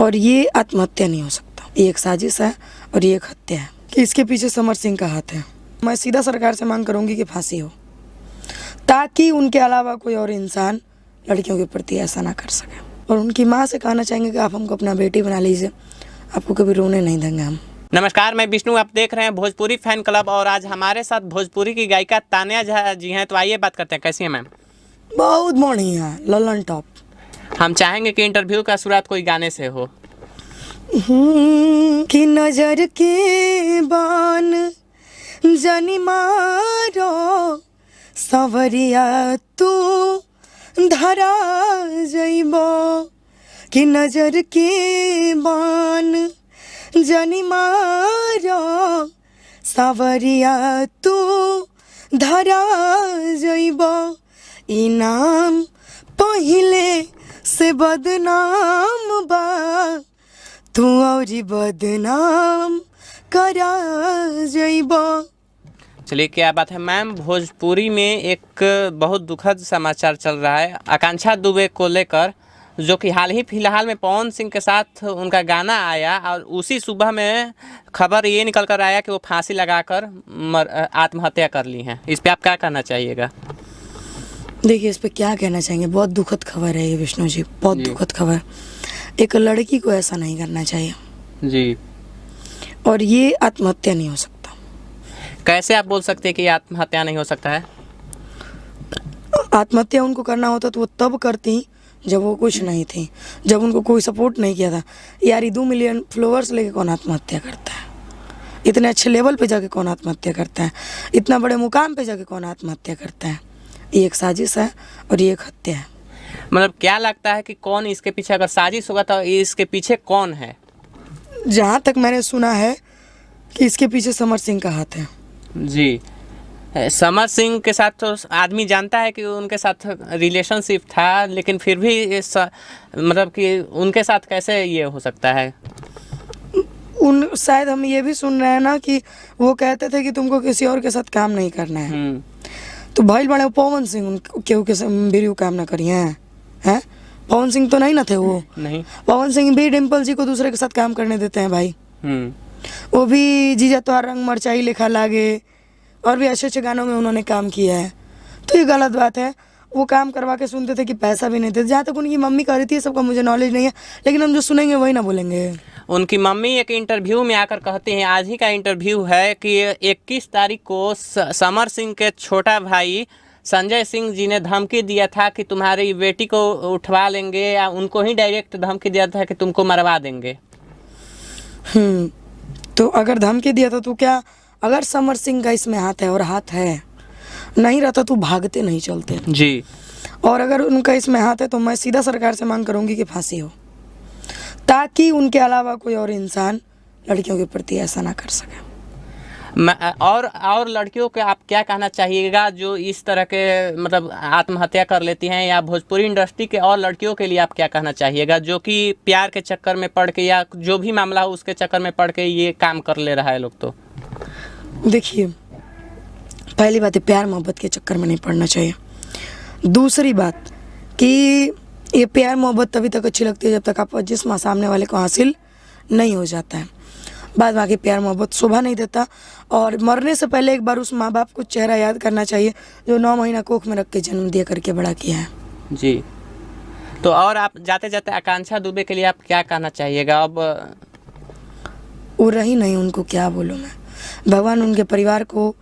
और ये आत्महत्या नहीं हो सकता। ये एक साजिश है और ये एक हत्या है कि इसके पीछे समर सिंह का हाथ है। मैं सीधा सरकार से मांग करूंगी कि फांसी हो, ताकि उनके अलावा कोई और इंसान लड़कियों के प्रति ऐसा ना कर सके। और उनकी माँ से कहना चाहेंगे कि आप हमको अपना बेटी बना लीजिए, आपको कभी रोने नहीं देंगे हम। नमस्कार, मैं विष्णु, आप देख रहे हैं भोजपुरी फैन क्लब और आज हमारे साथ भोजपुरी की गायिका तान्या झा जी हैं। तो आइए बात करते हैं, कैसी हैं मैम? बहुत बढ़िया, ललन टॉप। हम चाहेंगे कि इंटरव्यू का शुरुआत कोई गाने से हो। कि नजर के बान जानी मारो सवरिया तू धरा जइबो, कि नजर के बान जानी मारो सवरिया तू धरा जइबो। इनाम पहिले से बदनाम बा, तू औरी बदनाम करा जइबो। चलिए, क्या बात है मैम। भोजपुरी में एक बहुत दुखद समाचार चल रहा है आकांक्षा दुबे को लेकर, जो कि हाल ही फिलहाल में पवन सिंह के साथ उनका गाना आया और उसी सुबह में खबर ये निकल कर आया कि वो फांसी लगाकर आत्महत्या कर ली हैं। इस पे आप क्या कहना चाहिएगा? देखिए, इस पे क्या कहना चाहेंगे, बहुत दुखद खबर है ये विष्णु जी, बहुत दुखद खबर। एक लड़की को ऐसा नहीं करना चाहिए जी, और ये आत्महत्या नहीं हो सकता। कैसे आप बोल सकते हैं कि आत्महत्या नहीं हो सकता है? आत्महत्या उनको करना होता तो वो तब करती जब वो कुछ नहीं थी, जब उनको कोई सपोर्ट नहीं किया था। यार, 2 मिलियन फॉलोअर्स लेके कौन आत्महत्या करता है? इतने अच्छे लेवल पे जाके कौन आत्महत्या करता है? इतना बड़े मुकाम पे जाके कौन आत्महत्या करता है? ये एक साजिश है और ये एक हत्या है। मतलब क्या लगता है कि कौन इसके पीछे, अगर साजिश होगा तो इसके पीछे कौन है? जहाँ तक मैंने सुना है कि इसके पीछे समर सिंह का हाथ है। जी, समर सिंह के साथ तो आदमी जानता है कि उनके साथ रिलेशनशिप था, लेकिन फिर भी मतलब कि उनके साथ कैसे ये हो सकता है? शायद हम ये भी सुन रहे हैं ना कि वो कहते थे कि तुमको किसी और के साथ काम नहीं करना है। तो भाई बड़े पवन सिंह केहू के वीडियो काम ना करिए हैं? पवन सिंह तो नहीं ना थे वो? नहीं, पवन सिंह भी डिम्पल जी को दूसरे के साथ काम करने देते हैं भाई। वो भी जीजा तो रंग मरचाई लिखा लागे और भी अच्छे अच्छे गानों में उन्होंने काम किया है। तो ये गलत बात है। वो काम करवा के सुनते थे कि पैसा भी नहीं देते। जहाँ तक उनकी मम्मी कह रही थी, सबका मुझे नॉलेज नहीं है, लेकिन हम जो सुनेंगे वही ना बोलेंगे। उनकी मम्मी एक इंटरव्यू में आकर कहती हैं, आज ही का इंटरव्यू है, कि 21 तारीख को समर सिंह के छोटा भाई संजय सिंह जी ने धमकी दिया था कि तुम्हारी बेटी को उठवा लेंगे, या उनको ही डायरेक्ट धमकी दिया था कि तुमको मरवा देंगे। तो अगर धमकी दिया था तो क्या, अगर समर सिंह का इसमें हाथ है, और हाथ है, नहीं रहता तो भागते नहीं चलते जी। और अगर उनका इसमें हाथ है तो मैं सीधा सरकार से मांग करूंगी कि फांसी हो, ताकि उनके अलावा कोई और इंसान लड़कियों के प्रति ऐसा ना कर सके। और लड़कियों के आप क्या कहना चाहिएगा जो इस तरह के मतलब आत्महत्या कर लेती हैं, या भोजपुरी इंडस्ट्री के और लड़कियों के लिए आप क्या कहना चाहिएगा जो कि प्यार के चक्कर में पड़ के, या जो भी मामला हो उसके चक्कर में पड़ के ये काम कर ले रहा है लोग? तो देखिए, पहली बात है, प्यार मोहब्बत के चक्कर में नहीं पड़ना चाहिए। दूसरी बात कि ये प्यार मोहब्बत तभी तक अच्छी लगती है जब तक आप जिस्म सामने वाले को हासिल नहीं हो जाता है। बाद बाकी प्यार मोहब्बत शोभा नहीं देता। और मरने से पहले एक बार उस माँ बाप को चेहरा याद करना चाहिए जो 9 महीना कोख में रख के जन्म दिया करके बड़ा किया है। जी, तो और आप जाते जाते आकांक्षा दुबे के लिए आप क्या कहना चाहिएगा? अब वो रही नहीं, उनको क्या बोलूँ मैं। भगवान उनके परिवार को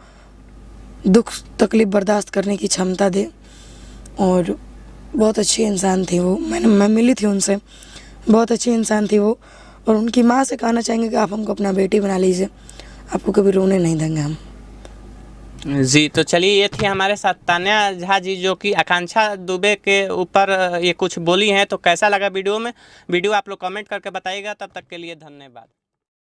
दुख तकलीफ बर्दाश्त करने की क्षमता दे। और बहुत अच्छी इंसान थी वो, मैं मिली थी उनसे, बहुत अच्छी इंसान थी वो। और उनकी माँ से कहना चाहेंगे कि आप हमको अपना बेटी बना लीजिए, आपको कभी रोने नहीं देंगे हम। जी, तो चलिए, ये थी हमारे साथ तान्या झा जी, जो कि आकांक्षा दुबे के ऊपर ये कुछ बोली हैं। तो कैसा लगा वीडियो आप लोग कमेंट करके बताइएगा। तब तक के लिए धन्यवाद।